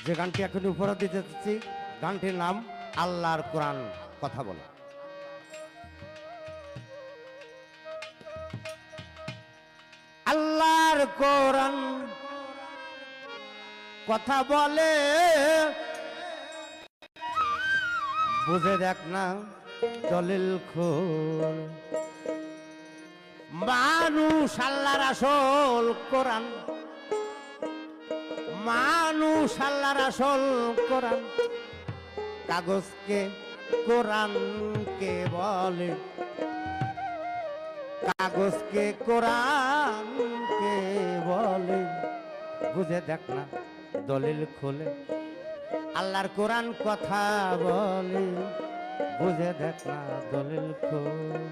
যে গানটি এখন উপহার দিতে যাচ্ছি গানটির নাম আল্লাহর কোরআন কথা বলে। আল্লাহর কোরআন কথা বলে, বুঝে দেখ না দলিল খোল। মানুষ আল্লাহর আসল কোরআন, মানুষ আল্লাহর আসল কোরআন, কাগজকে কোরআনকে বলে, কাগজকে কোরআনকে বলে, বুঝে দেখ না দলিল খোলে। আল্লাহর কোরআন কথা বলে, বুঝে দেখ না দলিল খোলে।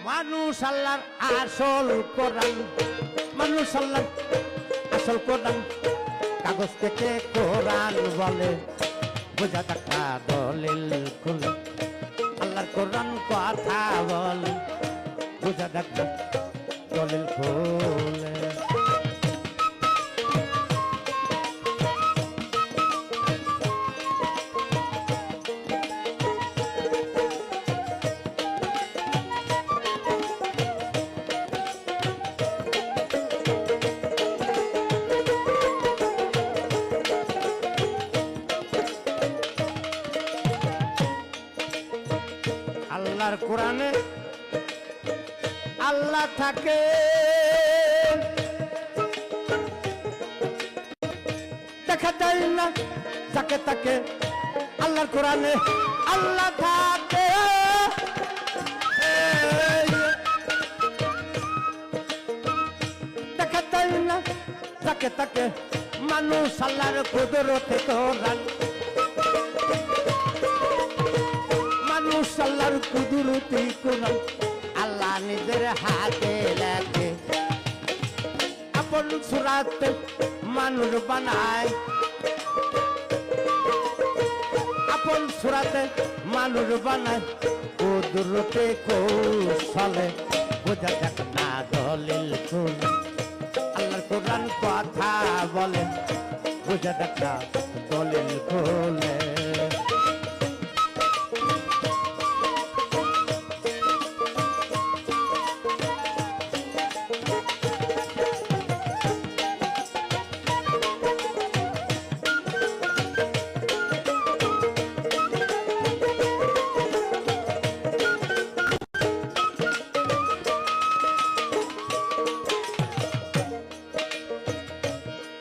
মানুষ আল্লাহর আসল কোরআন, মানুষ আল্লাহর আসল কোরআন, কাগজ থেকে কোরআন বলে, বুঝা দেখা দলিল খুলে। আল্লাহর কোরআন কথা বলে, বুঝা দেখা দলিল খুলে। আল্লাহর কোরআনে আল্লাহ থাকে, দেখা যায় না যাকে তাকে। আল্লাহর কোরআনে আল্লাহ থাকে, দেখা যায় না যাকে তাকে। মানুষ আল্লাহর কুদরতে কোরআন, মানুষ আল্লাহর কুদরতি কোরআন, আল্লাহ নিজের হাতে লেখে। আপন সুরাতে মানুষ বানায়, আপন সুরাতে মানুষ বানায়, কুদরতে কৌশলে, বোঝা যাক না দলিল খুলে। আল্লাহর কোরআন কথা বলে, বোঝা যাক না দলিল খুলে।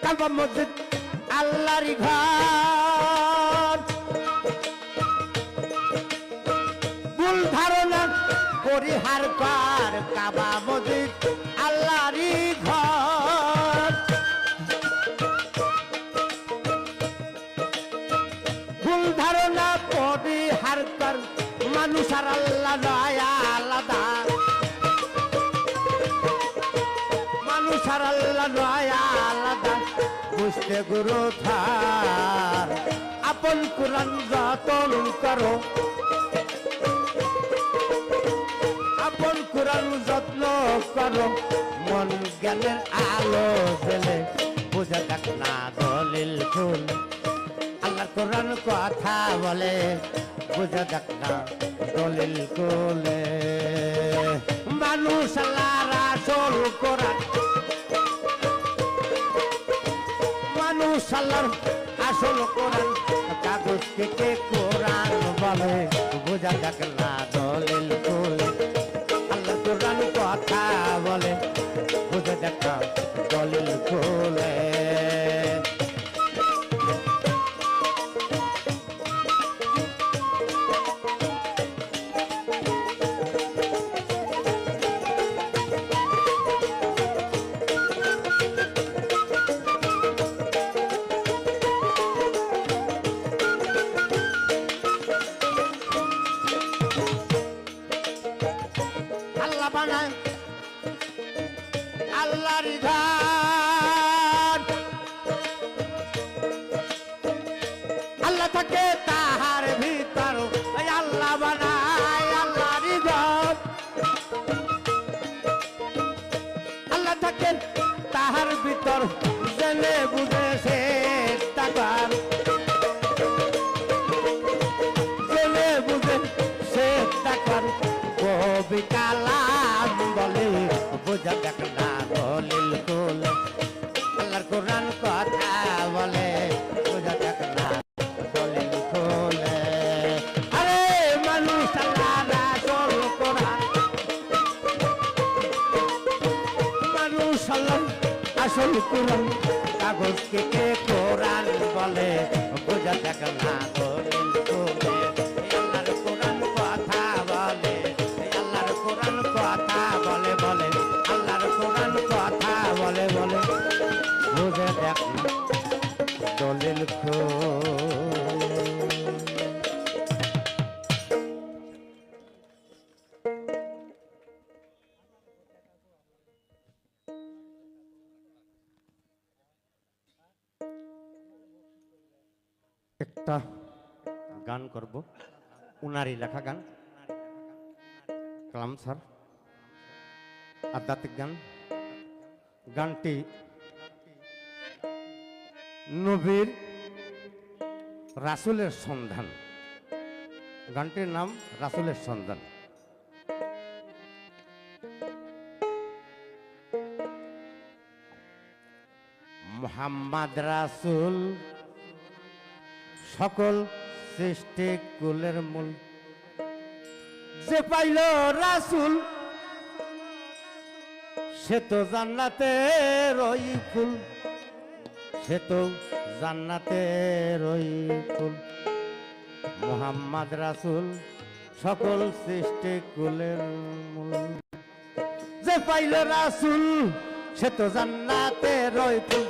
কাবা মসজিদ আল্লাহরই ঘর, ভুল ধারণা পরিহার কর। কাবা মসজিদ আল্লাহরই ঘর, ভুল ধারণা পরিহার কর। মানুষ আর আল্লাহ নয় আলাদা, মানুষ আর আল্লাহ নয় আলাদা। বুঝতে গুরু ধার, আপন কোরআন যতন করো, আপন কোরআন যত্ন করো। মন জ্ঞানের আলো জেলে, বুঝা দেখ না দলিল খুলে। আল্লাহর কোরআন কথা বলে, বুঝা দেখ না দলিল খুলে। মানুষ আল্লাহর আসল কোরআন, মানুষ আল্লাহর আসল কোরআন, কাগজ থেকে কোরআন বলে, বোঝা যাক না দলিল খুলে। আল্লাহর কোরআন কথা বলে, বোঝা যাক না দলিল খুলে। আল্লাহ বানায় আল্লাহর ঘর, আল্লাহ থাকে তাহার ভিতর। আল্লাহ বানায় আল্লাহর ঘর, আল্লাহ থাকে তাহার ভিতর জেনে বুঝে সে টাকার জেনে বুঝে সে টাকার কবি কালাম বলে বোঝা দেখ না দলিল কোলে আল্লাহর কোরআন কথা বলে বোঝা দেখ না দলিল কোলে আরে মানুষ আল্লাহ রাসূল কোরআন মানুষ আল্লাহ আসল কোরআন কাগজ কেটে কোরআন বলে বোঝা দেখ না দলিল কোলে আল্লাহর কোরআন কথা বলে আল্লাহর কোরআন কথা বলে বলে আল্লাহর কোরআন কথা বলে বলে বুঝে দেখ না দলিল একটা গান করব উনারই লেখা গান কালাম স্যার আধ্যাত্মিক গান গানটি নবীর রাসূলের সন্ধান গানটির নাম রাসূলের সন্ধান মুহাম্মদ রাসূল সকল সৃষ্টি কুলের মূল যে পাইল রাসূল সে তো জান্নাতের ওই ফুল সে তো জান্নাতের ওই ফুল মুহাম্মদ রাসূল সকল সৃষ্টি কুলের মূল যে পাইল রাসূল সে তো জান্নাতের ওই ফুল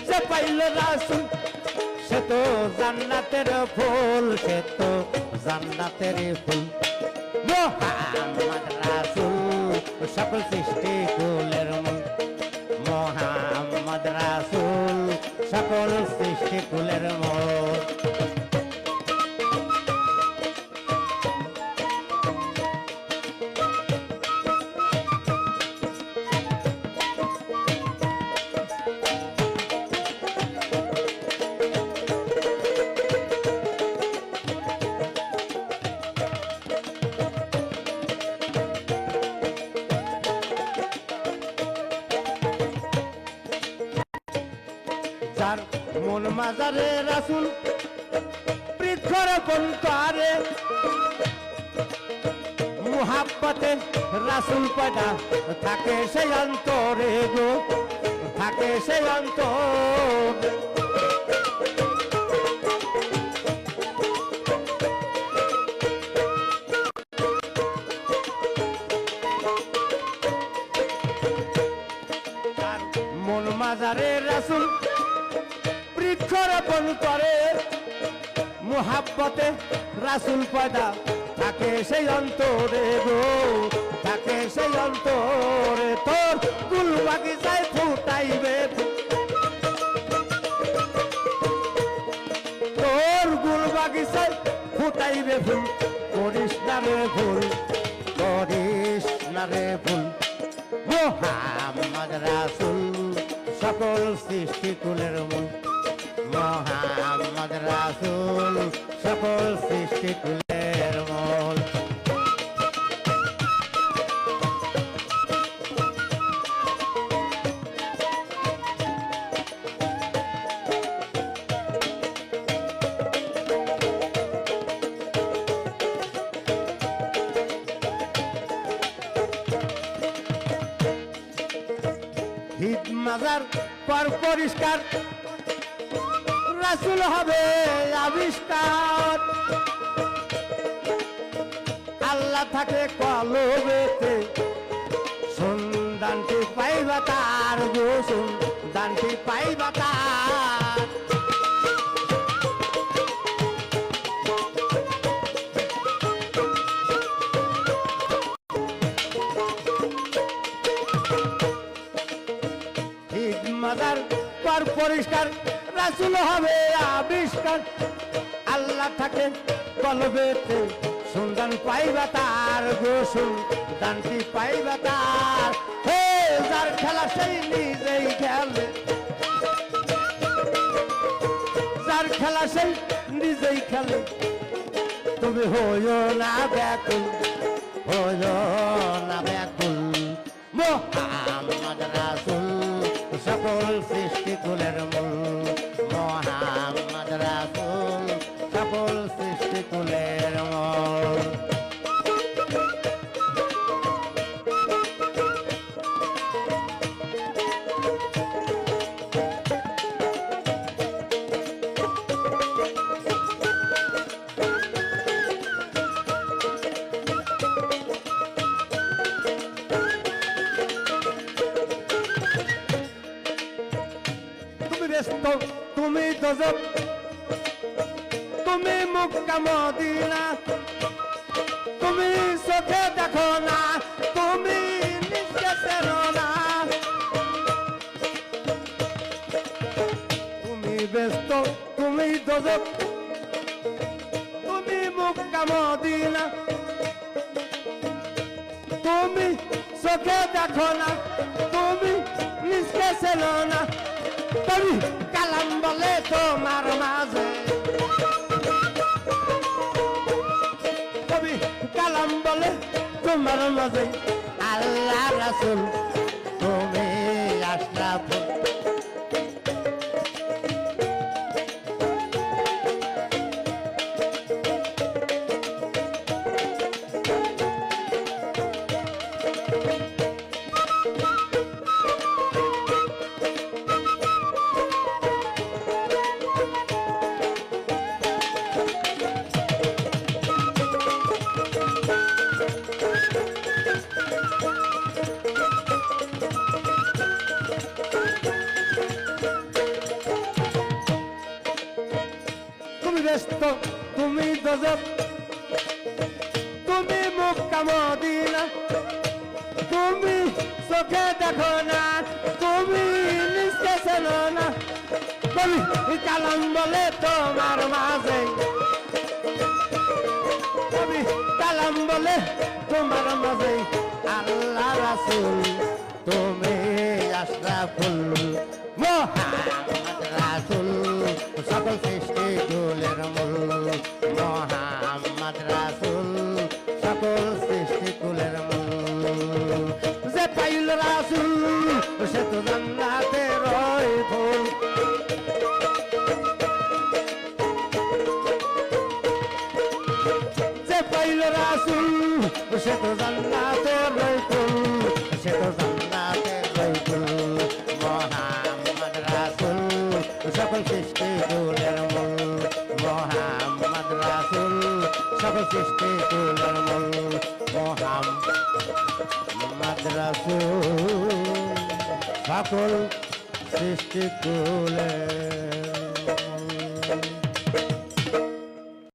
যে পাইল রাসূল সে তো জান্নাতের ফুল সে তো জান্নাতের ফুল মুহাম্মদ রাসূল সকল সৃষ্টি কুলের মূল মুহাম্মদ রাসূল সকল সৃষ্টি কুলের মূল যার মন মাজারে রাসূল বৃক্ষরোপণ করে মুহাব্বতে রাসূল পয়দা থাকে সেই অন্তরে গো থাকে সেই অন্তর মন মাজারে রাসূল বৃক্ষরোপণ করে মুহাব্বতে রাসূল পয়দা থাকে সেই অন্তরে গো থাকে সেই অন্তরে তোর ফুল বাগিচায় ফুটাইবে তোর গুল বাগিচায় ফুটাইবে ফুল করিস না রে ফুল করিস না রে ফুল মুহাম্মদ রাসূল সকল সৃষ্টি কুলের মূল মুহাম্মদ রাসূল সকল সৃষ্টি কুলের মূল হিদ মাজার পর পরিষ্কার রাসূল হবে আবিষ্কার আল্লাহ থাকে কলবেতে সন্ধানটি পাইবা তার গো সন্ধানটি পাইবা তার হিদ মাজার পর পরিষ্কার রাসূল হবে আবিষ্কার আল্লাহ থাকে কলবেতে সন্ধান পাইবা তার গো সন্ধানটি পাইবা তার হে যার খেলা সেই নিজেই খেলে, যার খেলা সেই নিজেই খেলে। তুমি হইও না ব্যাকুল, হইও না ব্যাকুল, মোহাম্মদ রাসূল সকল সৃষ্টিকুলের মূল, মোহাম্মদ রাসূল সকল সৃষ্টিকুলের মূল। তুমি দোজখ, তুমি মক্কা মদিনা, তুমি চোখে দেখো না, তুমি নিজকে চেনো না। তুমি ব্যস্ত, তুমি দোজখ, তুমি মক্কা মদিনা, তুমি চোখে দেখো না, তুমি নিজকে চেনো না। তুমি কালাম বলে তোমার মাঝে, তুমি কালাম বলে তোমার মাঝে, আল্লাহ রাসূল তুমি আশরাফুল। ব্যস্ত, তুমি দোজখ, তুমি মক্কা মদিনা, তুমি চোখে দেখো না, তুমি নিজকে চেনো না। তুমি কালাম বলে তোমার মাঝে, তুমি কালাম বলে তোমার মাঝে, আল্লাহ রাসূল তুমি আশরাফুল, মোহাম্মদ রাসূল সকল সৃষ্টিকুলের মূল, মোহাম্মদ রাসূল সকল সৃষ্টিকুলের মূল। যে পাইল রাসূল সে তো জান্নাতে রয় ফুল, যে পাইল রাসূল সে তো জান্নাতে রয় ফুল, সে তো জান্নাতে রয় ফুল। মোহাম্মদ রাসূল সকল সৃষ্টিকুলের মূল, মোহাম্মদ রাসূল সকল সৃষ্টিকুলের মূল, মোহাম্মদ রাসূল সকল সৃষ্টিকুলের